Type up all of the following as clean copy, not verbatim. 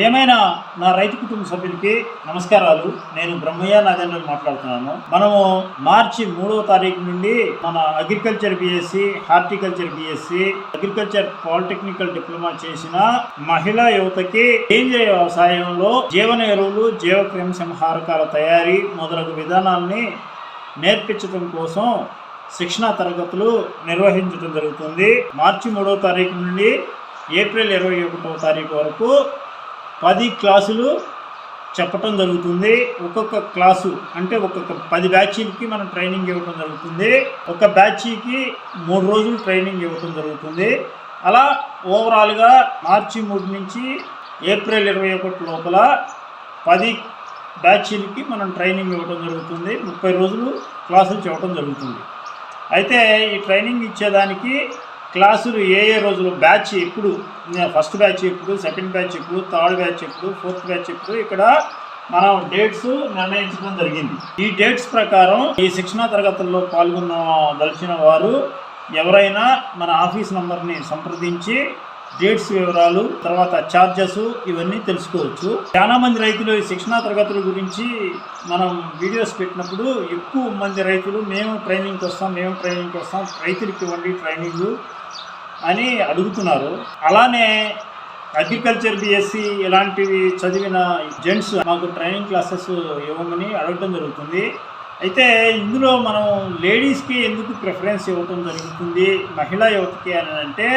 ప్రియమైన నా రైతు కుటుంబ సభ్యులకి నమస్కారాలు. నేను బ్రహ్మయ్య నాగేంద్రన్ మాట్లాడుతున్నాను. మనము మార్చి 3వ తారీఖు నుండి మన agriculture BSc, horticulture BSc, agriculture polytechnical diploma చేసిన మహిళా యువతకి సేంద్రియ వ్యవసాయంలో జీవన ఎరువులు, జీవక్రిమి సంహారకాల తయారీ మొదలగు విధానాల్ని నేర్పించడం కోసం శిక్షణా తరగతులు నిర్వహించడం జరుగుతుంది. మార్చి 3వ తారీఖు నుండి ఏప్రిల్ 21వ తారీఖు వరకు 10 క్లాసులు చెప్పటం జరుగుతుంది. ఒక్కొక్క క్లాసు అంటే ఒక్కొక్క 10 బ్యాచీలకి మనం ట్రైనింగ్ ఇవ్వటం జరుగుతుంది. ఒక బ్యాచీకి 3 రోజులు ట్రైనింగ్ ఇవ్వటం జరుగుతుంది. అలా ఓవరాల్గా మార్చి 3 నుంచి ఏప్రిల్ 21 లోపల 10 బ్యాచీలకి మనం ట్రైనింగ్ ఇవ్వటం జరుగుతుంది. 30 రోజులు క్లాసులు చెప్పడం జరుగుతుంది. అయితే ఈ ట్రైనింగ్ ఇచ్చేదానికి క్లాసులు ఏ రోజులు, బ్యాచ్ ఎప్పుడు, ఫస్ట్ బ్యాచ్ ఎప్పుడు, సెకండ్ బ్యాచ్ ఎప్పుడు, థర్డ్ బ్యాచ్ ఎప్పుడు, ఫోర్త్ బ్యాచ్ ఎప్పుడు, ఇక్కడ మనం డేట్స్ నిర్ణయించడం జరిగింది. ఈ డేట్స్ ప్రకారం ఈ శిక్షణా తరగతుల్లో పాల్గొనదలిచిన వారు ఎవరైనా మన ఆఫీస్ నంబర్ని సంప్రదించి డేట్స్ వివరాలు, తర్వాత ఛార్జెస్ ఇవన్నీ తెలుసుకోవచ్చు. చాలా మంది రైతులు ఈ శిక్షణా తరగతుల గురించి మనం వీడియోస్ పెట్టినప్పుడు ఎక్కువ మంది రైతులు మేము ట్రైనింగ్కి వస్తాం, రైతులకి ఇవ్వండి ట్రైనింగ్ అని అడుగుతున్నారు. అలానే అగ్రికల్చర్ బిఎస్సి ఇలాంటివి చదివిన జెంట్స్ మాకు ట్రైనింగ్ క్లాసెస్ ఇవ్వమని అడగడం జరుగుతుంది. అయితే ఇందులో మనం లేడీస్కి ఎందుకు ప్రిఫరెన్స్ ఇవ్వటం జరుగుతుంది మహిళా యువతకి అని అంటే,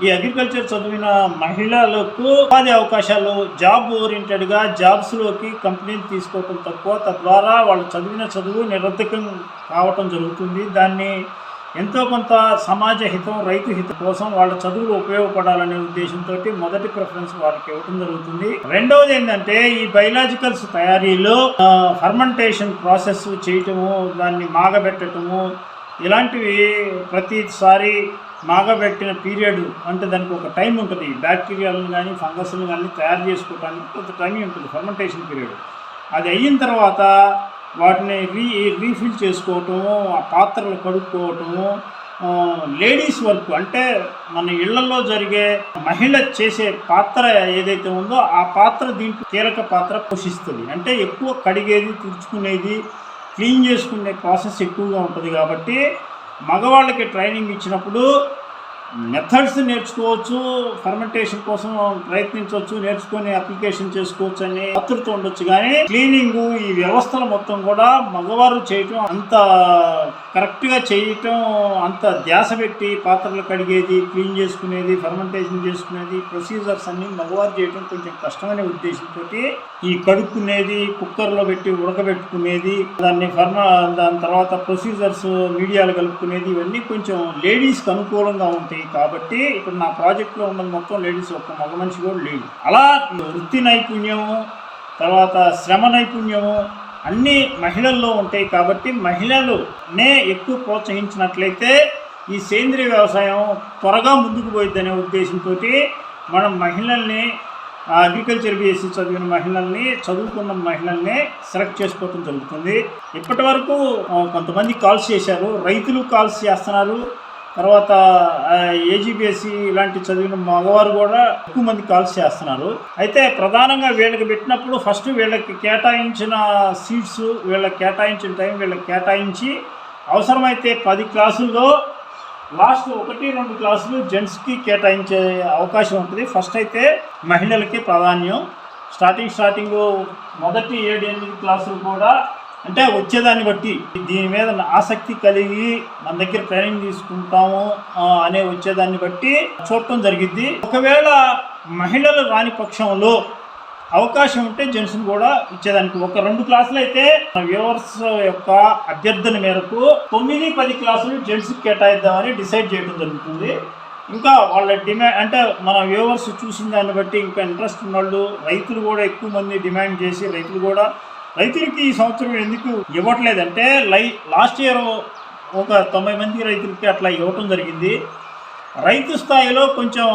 ఈ అగ్రికల్చర్ చదివిన మహిళలకు ఉపాధి అవకాశాలు, జాబ్ ఓరియంటెడ్గా జాబ్స్లోకి కంపెనీలు తీసుకోవటం తక్కువ, తద్వారా వాళ్ళు చదివిన చదువు నిరర్థకం కావటం జరుగుతుంది. దాన్ని ఎంతో కొంత సమాజ హితం, రైతు హితం కోసం వాళ్ళ చదువులు ఉపయోగపడాలనే ఉద్దేశంతో మొదటి ప్రిఫరెన్స్ వారికి ఇవ్వటం జరుగుతుంది. రెండవది ఏంటంటే, ఈ బయలాజికల్స్ తయారీలో ఫర్మెంటేషన్ ప్రాసెస్ చేయటము, దాన్ని మాగబెట్టడము, ఇలాంటివి ప్రతిసారి మాగబెట్టిన పీరియడ్ అంటే దానికి ఒక టైం ఉంటుంది. బ్యాక్టీరియాలను కానీ ఫంగస్లను కానీ తయారు చేసుకోవడానికి కొంత టైం ఉంటుంది, ఫర్మెంటేషన్ పీరియడ్. అది అయిన తర్వాత వాటిని రీఫిల్ చేసుకోవటము, ఆ పాత్రలు కడుక్కోవటము, లేడీస్ వర్క్ అంటే మన ఇళ్లలో జరిగే మహిళ చేసే పాత్ర ఏదైతే ఉందో ఆ పాత్ర దీంట్లో కీలక పాత్ర పోషిస్తుంది. అంటే ఎక్కువ కడిగేది, తుడుచుకునేది, క్లీన్ చేసుకునే ప్రాసెస్ ఎక్కువగా ఉంటుంది. కాబట్టి మగవాళ్ళకి ట్రైనింగ్ ఇచ్చినప్పుడు మెథడ్స్ నేర్చుకోవచ్చు, ఫర్మెంటేషన్ కోసం ప్రయత్నించవచ్చు, నేర్చుకొని అప్లికేషన్ చేసుకోవచ్చు అని ఆతృత ఉండొచ్చు. కానీ క్లీనింగ్, ఈ వ్యవస్థలు మొత్తం కూడా మగవారు చేయటం, అంత కరెక్ట్గా చేయటం, అంత ధ్యాస పెట్టి పాత్రలు కడిగేది, క్లీన్ చేసుకునేది, ఫర్మెంటేషన్ చేసుకునేది, ప్రొసీజర్స్ అన్ని మగవారు చేయటం కొంచెం కష్టమనే ఉద్దేశంతో ఈ కడుక్కునేది, కుక్కర్లో పెట్టి ఉడకబెట్టుకునేది, దాని తర్వాత ప్రొసీజర్స్, మీడియాలు కలుపుకునేది, ఇవన్నీ కొంచెం లేడీస్కి అనుకూలంగా ఉంటాయి. కాబట్టి ఇప్పుడు నా ప్రాజెక్ట్లో ఉన్నది మొత్తం లేడీస్, ఒక్క మగ మనిషి కూడా లేడు. అలా వృత్తి నైపుణ్యము, తర్వాత శ్రమ నైపుణ్యము అన్నీ మహిళల్లో ఉంటాయి. కాబట్టి మహిళలునే ఎక్కువ ప్రోత్సహించినట్లయితే ఈ సేంద్రియ వ్యవసాయం త్వరగా ముందుకు పోయిద్దనే ఉద్దేశంతో మనం మహిళల్ని, అగ్రికల్చర్ బిఎస్సి చదివిన మహిళల్ని, చదువుకున్న మహిళల్ని సెలెక్ట్ చేసుకోవడం జరుగుతుంది. ఇప్పటి వరకు కొంతమంది కాల్స్ చేశారు, రైతులు కాల్స్ చేస్తున్నారు. తర్వాత ఏజీబీఎస్సి ఇలాంటి చదివిన మగవారు కూడా ఎక్కువ మంది కాల్స్ చేస్తున్నారు. అయితే ప్రధానంగా వీళ్ళకి పెట్టినప్పుడు ఫస్ట్ వీళ్ళకి కేటాయించిన సీట్స్, వీళ్ళకి కేటాయించిన టైం వీళ్ళకి కేటాయించి అవసరమైతే 10 క్లాసుల్లో లాస్ట్ 1-2 క్లాసులు జెంట్స్కి కేటాయించే అవకాశం ఉంటుంది. ఫస్ట్ అయితే మహిళలకి ప్రాధాన్యం. స్టార్టింగ్ మొదటి 7-8 క్లాసులు కూడా అంటే వచ్చేదాన్ని బట్టి, దీని మీద ఆసక్తి కలిగి మన దగ్గర ట్రైనింగ్ తీసుకుంటాము అనే వచ్చేదాన్ని బట్టి చూడటం జరిగిద్ది. ఒకవేళ మహిళలు రాని పక్షంలో అవకాశం ఉంటే జెంట్స్ని కూడా ఇచ్చేదానికి ఒక 2 క్లాసులు అయితే వ్యూవర్స్ యొక్క అభ్యర్థన మేరకు 9-10 క్లాసులు జెంట్స్కి కేటాయిద్దామని డిసైడ్ చేయడం జరుగుతుంది. ఇంకా వాళ్ళ డిమాండ్ అంటే మన వ్యూవర్స్ చూసిన దాన్ని బట్టి ఇంకా ఇంట్రెస్ట్ ఉన్నవాళ్ళు, రైతులు కూడా ఎక్కువ మంది డిమాండ్ చేసి రైతులకి ఈ సంవత్సరం ఎందుకు ఇవ్వట్లేదంటే, లాస్ట్ ఇయర్ ఒక 90 మంది రైతులకి అట్లా ఇవ్వటం జరిగింది. రైతు స్థాయిలో కొంచెం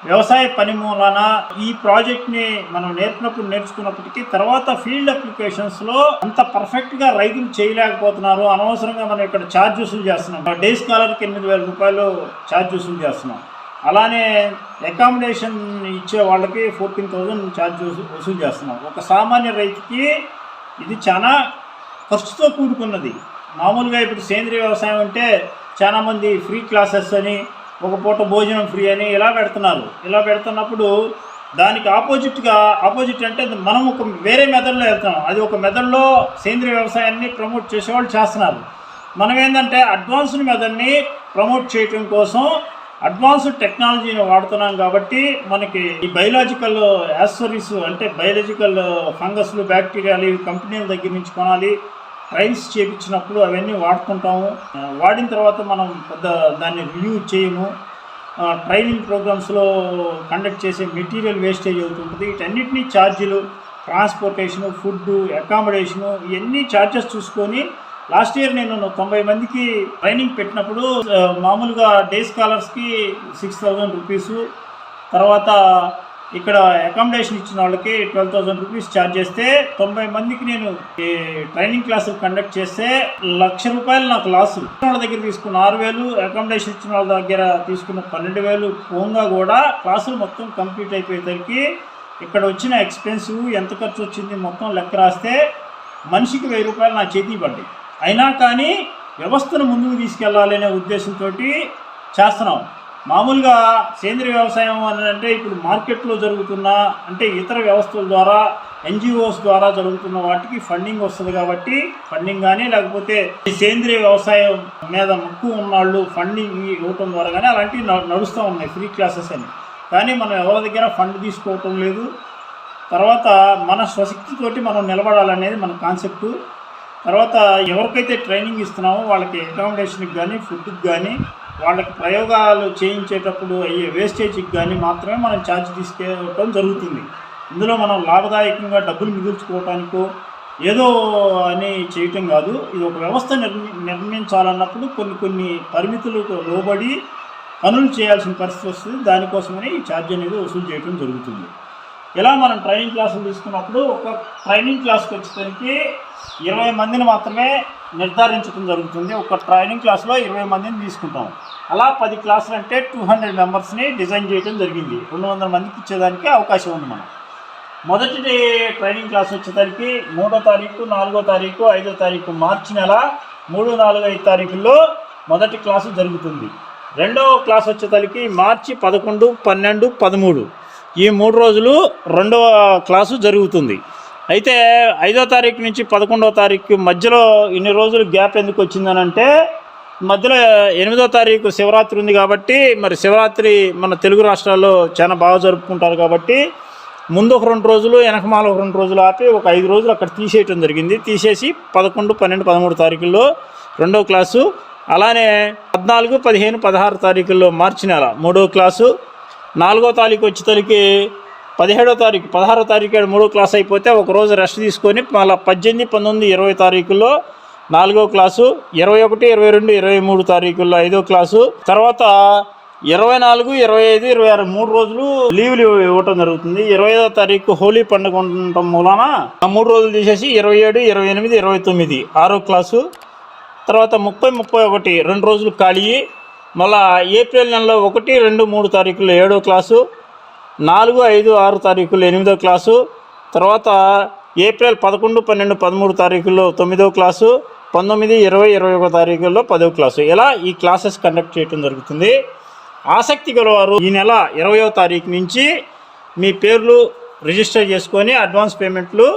వ్యవసాయ పని మూలాన ఈ ప్రాజెక్ట్ని మనం నేర్చుకున్నప్పటికీ తర్వాత ఫీల్డ్ అప్లికేషన్స్లో అంత పర్ఫెక్ట్గా రైతులు చేయలేకపోతున్నారు. అనవసరంగా మనం ఇక్కడ ఛార్జ్ వసూలు చేస్తున్నాం. డే స్కాలర్కి 8,000 రూపాయలు ఛార్జ్ వసూలు చేస్తున్నాం. అలానే అకామిడేషన్ ఇచ్చే వాళ్ళకి 14,000 ఛార్జ్ వసూలు చేస్తున్నాం. ఒక సామాన్య రైతుకి ఇది చాలా ఖర్చుతో కూడుకున్నది. మామూలుగా ఇప్పుడు సేంద్రీయ వ్యవసాయం అంటే చాలామంది ఫ్రీ క్లాసెస్ అని, ఒక పూట భోజనం ఫ్రీ అని ఇలా పెడుతున్నారు. ఇలా పెడుతున్నప్పుడు దానికి ఆపోజిట్ అంటే మనం ఒక వేరే మెథడ్లో వెళ్తున్నాం. అది ఒక మెథడ్లో సేంద్రీయ వ్యవసాయాన్ని ప్రమోట్ చేసేవాళ్ళు చేస్తున్నారు. మనం ఏంటంటే అడ్వాన్స్డ్ మెథడ్ని ప్రమోట్ చేయటం కోసం అడ్వాన్స్డ్ టెక్నాలజీని వాడుతున్నాం. కాబట్టి మనకి ఈ బయలాజికల్ యాక్సెసరీస్ అంటే బయలాజికల్ ఫంగస్లు, బ్యాక్టీరియాలు ఇవి కంపెనీల దగ్గర నుంచి కొనాలి. ట్రైల్స్ చేయించినప్పుడు అవన్నీ వాడుకుంటాము. వాడిన తర్వాత మనం పెద్ద దాన్ని రివ్యూ చేయము. ట్రైనింగ్ ప్రోగ్రామ్స్లో కండక్ట్ చేసే మెటీరియల్ వేస్టేజ్ అవుతుంటుంది. వీటన్నిటినీ ఛార్జీలు, ట్రాన్స్పోర్టేషను, ఫుడ్, అకామిడేషను ఇవన్నీ ఛార్జెస్ చూసుకొని లాస్ట్ ఇయర్ నేను 90 మందికి ట్రైనింగ్ పెట్టినప్పుడు మామూలుగా డే స్కాలర్స్కి 6,000 రూపీసు, తర్వాత ఇక్కడ అకామిడేషన్ ఇచ్చిన వాళ్ళకి 12,000 రూపీస్ ఛార్జ్ చేస్తే 90 మందికి నేను ట్రైనింగ్ క్లాసులు కండక్ట్ చేస్తే ₹1,00,000 నాకు లాసు. వాళ్ళ దగ్గర తీసుకున్న 6,000, అకామిడేషన్ ఇచ్చిన వాళ్ళ దగ్గర తీసుకున్న 12,000 పోగా కూడా క్లాసులు మొత్తం కంప్లీట్ అయిపోయేసరికి ఇక్కడ వచ్చిన ఎక్స్పెన్సివ్ ఎంత ఖర్చు వచ్చింది మొత్తం లెక్క రాస్తే మనిషికి ₹1,000 నా చేతికి పడ్డాయి. అయినా కానీ వ్యవస్థను ముందుకు తీసుకెళ్లాలనే ఉద్దేశంతో చేస్తున్నాం. మామూలుగా సేంద్రీయ వ్యవసాయం అని అంటే ఇప్పుడు మార్కెట్లో జరుగుతున్న అంటే ఇతర వ్యవస్థల ద్వారా, ఎన్జిఓస్ ద్వారా జరుగుతున్న వాటికి ఫండింగ్ వస్తుంది. కాబట్టి ఫండింగ్ కానీ లేకపోతే సేంద్రీయ వ్యవసాయం మీద మక్కువ ఉన్నవాళ్ళు ఫండింగ్ ఇవ్వటం ద్వారా కానీ అలాంటివి నడుస్తూ ఉన్నాయి, ఫ్రీ క్లాసెస్ అని. కానీ మనం ఎవరి దగ్గర ఫండ్ తీసుకోవటం లేదు. తర్వాత మన స్వశక్తితోటి మనం నిలబడాలనేది మన కాన్సెప్టు. తర్వాత ఎవరికైతే ట్రైనింగ్ ఇస్తున్నామో వాళ్ళకి అకామిడేషన్కి కానీ, ఫుడ్కి కానీ, వాళ్ళకి ప్రయోగాలు చేయించేటప్పుడు అయ్యే వేస్టేజ్కి కానీ మాత్రమే మనం ఛార్జ్ తీసుకోవడం జరుగుతుంది. ఇందులో మనం లాభదాయకంగా డబ్బులు మిగుల్చుకోవటానికో ఏదో అని చేయటం కాదు. ఇది ఒక వ్యవస్థ నిర్మించాలన్నప్పుడు కొన్ని పరిమితులకు లోబడి పనులు చేయాల్సిన పరిస్థితి వస్తుంది. దానికోసమని ఈ ఛార్జ్ అనేది వసూలు చేయడం జరుగుతుంది. ఇలా మనం ట్రైనింగ్ క్లాసులు తీసుకున్నప్పుడు ఒక ట్రైనింగ్ క్లాస్కి వచ్చేసరికి 20 మందిని మాత్రమే నిర్ధారించడం జరుగుతుంది. ఒక ట్రైనింగ్ క్లాస్లో 20 మందిని తీసుకుంటాం. అలా 10 క్లాసులు అంటే 200 మెంబర్స్ని డిజైన్ చేయడం జరిగింది. 200 మందికి ఇచ్చేదానికి అవకాశం ఉంది. మనం మొదటి ట్రైనింగ్ క్లాస్ వచ్చేసరికి 3వ తారీఖు, 4వ తారీఖు, 5వ తారీఖు మార్చి నెల 3, 4, 5 తారీఖుల్లో మొదటి క్లాసు జరుగుతుంది. రెండవ క్లాస్ వచ్చేసరికి మార్చి 11, 12, 13 ఈ 3 రోజులు రెండవ క్లాసు జరుగుతుంది. అయితే 5వ తారీఖు నుంచి 11వ తారీఖు మధ్యలో ఇన్ని రోజులు గ్యాప్ ఎందుకు వచ్చిందని అంటే మధ్యలో 8వ తారీఖు శివరాత్రి ఉంది. కాబట్టి మరి శివరాత్రి మన తెలుగు రాష్ట్రాల్లో చాలా బాగా జరుపుకుంటారు. కాబట్టి ముందు ఒక 2 రోజులు, వెనకమాల ఒక 2 రోజులు ఆపి ఒక 5 రోజులు అక్కడ తీసేయటం జరిగింది. తీసేసి 11, 12, 13 తారీఖుల్లో రెండవ క్లాసు, అలానే 14, 15, 16 తారీఖుల్లో మార్చి నెల 3వ క్లాసు, 4వ తారీఖు వచ్చేసరికి 17వ తారీఖు, 16వ తారీఖు 3వ క్లాస్ అయిపోతే ఒకరోజు రెస్ట్ తీసుకొని మళ్ళీ 18, 19, 20 తారీఖుల్లో 4వ క్లాసు, 21, 22, 23 తారీఖుల్లో 5వ క్లాసు, తర్వాత 24, 25, 26 3 రోజులు లీవ్లు ఇవ్వటం జరుగుతుంది. 25వ తారీఖు హోలీ పండుగ ఉండటం మూలన ఆ 3 రోజులు తీసేసి 27, 28, 29 6వ క్లాసు, తర్వాత 30, 31 2 రోజులు ఖాళీ. మళ్ళా ఏప్రిల్ నెలలో 1, 2, 3 తారీఖుల్లో 7వ క్లాసు, 4, 5, 6 తారీఖుల్లో 8వ క్లాసు, తర్వాత ఏప్రిల్ 11, 12, 13 తారీఖుల్లో 9వ క్లాసు, 19, 20, 21 తారీఖుల్లో 10వ క్లాసు. ఇలా ఈ క్లాసెస్ కండక్ట్ చేయడం జరుగుతుంది. ఆసక్తి గలవారు ఈ నెల 20వ తారీఖు నుంచి మీ పేర్లు రిజిస్టర్ చేసుకొని అడ్వాన్స్ పేమెంట్లు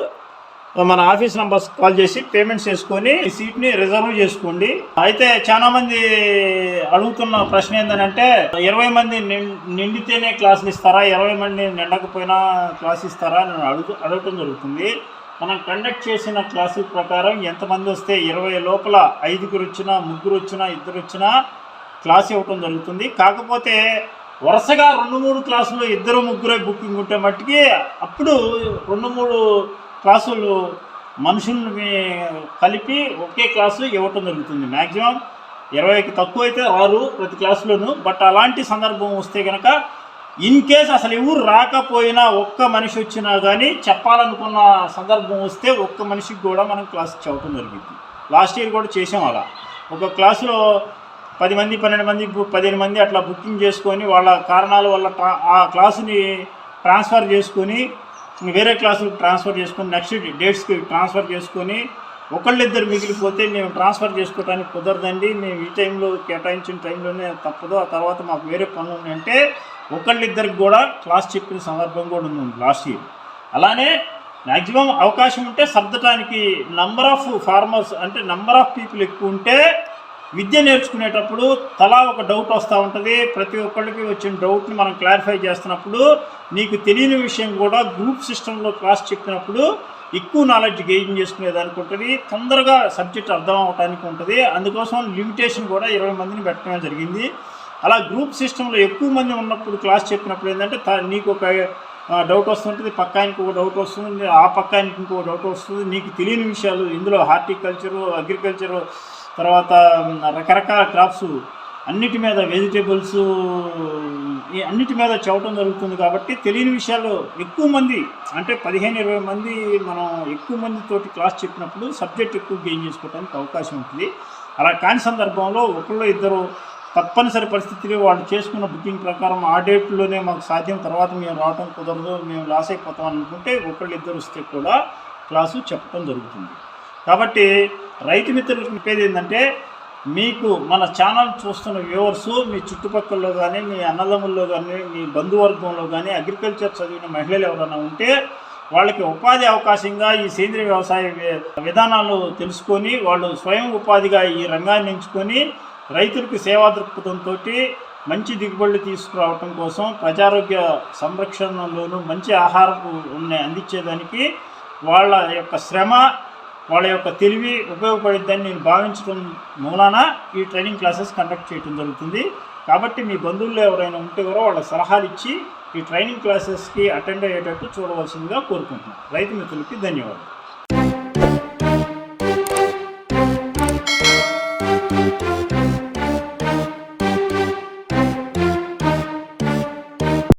మన ఆఫీస్ నంబర్స్ కాల్ చేసి పేమెంట్స్ చేసుకొని ఈ సీట్ని రిజర్వ్ చేసుకోండి. అయితే చాలామంది అడుగుతున్న ప్రశ్న ఏంటంటే 20 మంది నిండితేనే క్లాసులు ఇస్తారా, 20 మంది నిండకపోయినా క్లాస్ ఇస్తారా అని అడగటం జరుగుతుంది. మనం కండక్ట్ చేసిన క్లాసు ప్రకారం ఎంతమంది వస్తే 20 లోపల 5గురు వచ్చినా, 3 వచ్చినా, 2 వచ్చినా క్లాస్ ఇవ్వటం జరుగుతుంది. కాకపోతే వరుసగా 2-3 క్లాసులు 2, 3 బుకింగ్ ఉంటే మట్టుకి అప్పుడు 2-3 క్లాసులు మనుషుల్ని కలిపి ఒకే క్లాసు ఇవ్వటం జరుగుతుంది. మ్యాక్సిమం 20కి తక్కువ అయితే రారు ప్రతి క్లాసులోనూ. బట్ అలాంటి సందర్భం వస్తే కనుక ఇన్ కేస్ అసలు ఎవరు రాకపోయినా ఒక్క మనిషి వచ్చినా కానీ చెప్పాలనుకున్న సందర్భం వస్తే ఒక్క మనిషికి కూడా మనం క్లాస్ చెప్పడం జరిగింది. లాస్ట్ ఇయర్ కూడా చేసాం. అలా ఒక క్లాసులో 10 మంది 12 మంది 15 మంది అట్లా బుకింగ్ చేసుకొని వాళ్ళ కారణాల వల్ల ఆ క్లాసుని ట్రాన్స్ఫర్ చేసుకొని వేరే క్లాసులకు ట్రాన్స్ఫర్ చేసుకొని నెక్స్ట్ డేట్స్కి ట్రాన్స్ఫర్ చేసుకొని ఒకళ్ళిద్దరు మిగిలిపోతే మేము ట్రాన్స్ఫర్ చేసుకోవడానికి కుదరదండి, మేము ఈ టైంలో కేటాయించిన టైంలోనే తప్పదు, ఆ తర్వాత మాకు వేరే పనులు ఉన్నాయంటే ఒకళ్ళిద్దరికి కూడా క్లాస్ చెప్పిన సందర్భం కూడా ఉంది లాస్ట్ ఇయర్. అలానే మ్యాక్సిమం అవకాశం ఉంటే సర్దటానికి నంబర్ ఆఫ్ ఫార్మర్స్ అంటే నంబర్ ఆఫ్ పీపుల్ ఎక్కువ ఉంటే విద్య నేర్చుకునేటప్పుడు తలా ఒక డౌట్ వస్తూ ఉంటుంది. ప్రతి ఒక్కళ్ళకి వచ్చిన డౌట్ని మనం క్లారిఫై చేస్తున్నప్పుడు నీకు తెలియని విషయం కూడా గ్రూప్ సిస్టంలో క్లాస్ చెప్పినప్పుడు ఎక్కువ నాలెడ్జ్ గెయిన్ చేసుకునేదానికి ఉంటుంది, తొందరగా సబ్జెక్ట్ అర్థం అవడానికి ఉంటుంది. అందుకోసం లిమిటేషన్ కూడా 20 మందిని పెట్టడం జరిగింది. అలా గ్రూప్ సిస్టంలో ఎక్కువ మంది ఉన్నప్పుడు క్లాస్ చెప్పినప్పుడు ఏంటంటే నీకు ఒక డౌట్ వస్తుంటుంది, పక్కానికి ఒక డౌట్ వస్తుంది, ఆ పక్కానికి ఇంకో డౌట్ వస్తుంది. నీకు తెలియని విషయాలు ఇందులో హార్టికల్చరు, అగ్రికల్చరు, తర్వాత రకరకాల క్రాప్స్ అన్నిటి మీద వెజిటేబుల్స్ అన్నిటి మీద చెప్పడం జరుగుతుంది. కాబట్టి తెలియని విషయాలు ఎక్కువ మంది అంటే 15-20 మంది మనం ఎక్కువ మందితోటి క్లాస్ చెప్పినప్పుడు సబ్జెక్ట్ ఎక్కువ గెయిన్ చేసుకోవడానికి అవకాశం ఉంటుంది. అలా కాని సందర్భంలో ఒకళ్ళు ఇద్దరు తప్పనిసరి పరిస్థితులు వాళ్ళు చేసుకున్న బుకింగ్ ప్రకారం ఆ డేట్లోనే మాకు సాధ్యం, తర్వాత మేము రావడం కుదరదు, మేము లాస్ అయిపోతాం అనుకుంటే ఒకళ్ళు ఇద్దరు వస్తే కూడా క్లాసు చెప్పడం జరుగుతుంది. కాబట్టి రైతు మిత్రులకు చెప్పేది ఏంటంటే మీకు మన ఛానల్ చూస్తున్న వ్యూవర్స్ మీ చుట్టుపక్కలలో కానీ మీ అన్నదమ్ముల్లో కానీ మీ బంధువర్గంలో కానీ అగ్రికల్చర్ చదివిన మహిళలు ఎవరైనా ఉంటే వాళ్ళకి ఉపాధి అవకాశంగా ఈ సేంద్రీయ వ్యవసాయ విధానాలు తెలుసుకొని వాళ్ళు స్వయం ఉపాధిగా ఈ రంగాన్ని ఎంచుకొని రైతులకు సేవా దృక్పథంతో మంచి దిగుబడులు తీసుకురావటం కోసం ప్రజారోగ్య సంరక్షణలోనూ మంచి ఆహారపు అందించేదానికి వాళ్ళ యొక్క శ్రమ వాళ్ళ యొక్క తెలివి ఉపయోగపడిద్దని నేను భావించడం మూలాన ఈ ట్రైనింగ్ క్లాసెస్ కండక్ట్ చేయడం జరుగుతుంది. కాబట్టి మీ బంధువుల్లో ఎవరైనా ఉంటే కూడా వాళ్ళ సలహాలు ఇచ్చి ఈ ట్రైనింగ్ క్లాసెస్కి అటెండ్ అయ్యేటట్టు చూడవలసిందిగా కోరుకుంటున్నాను. రైతు మిత్రులకి ధన్యవాదాలు.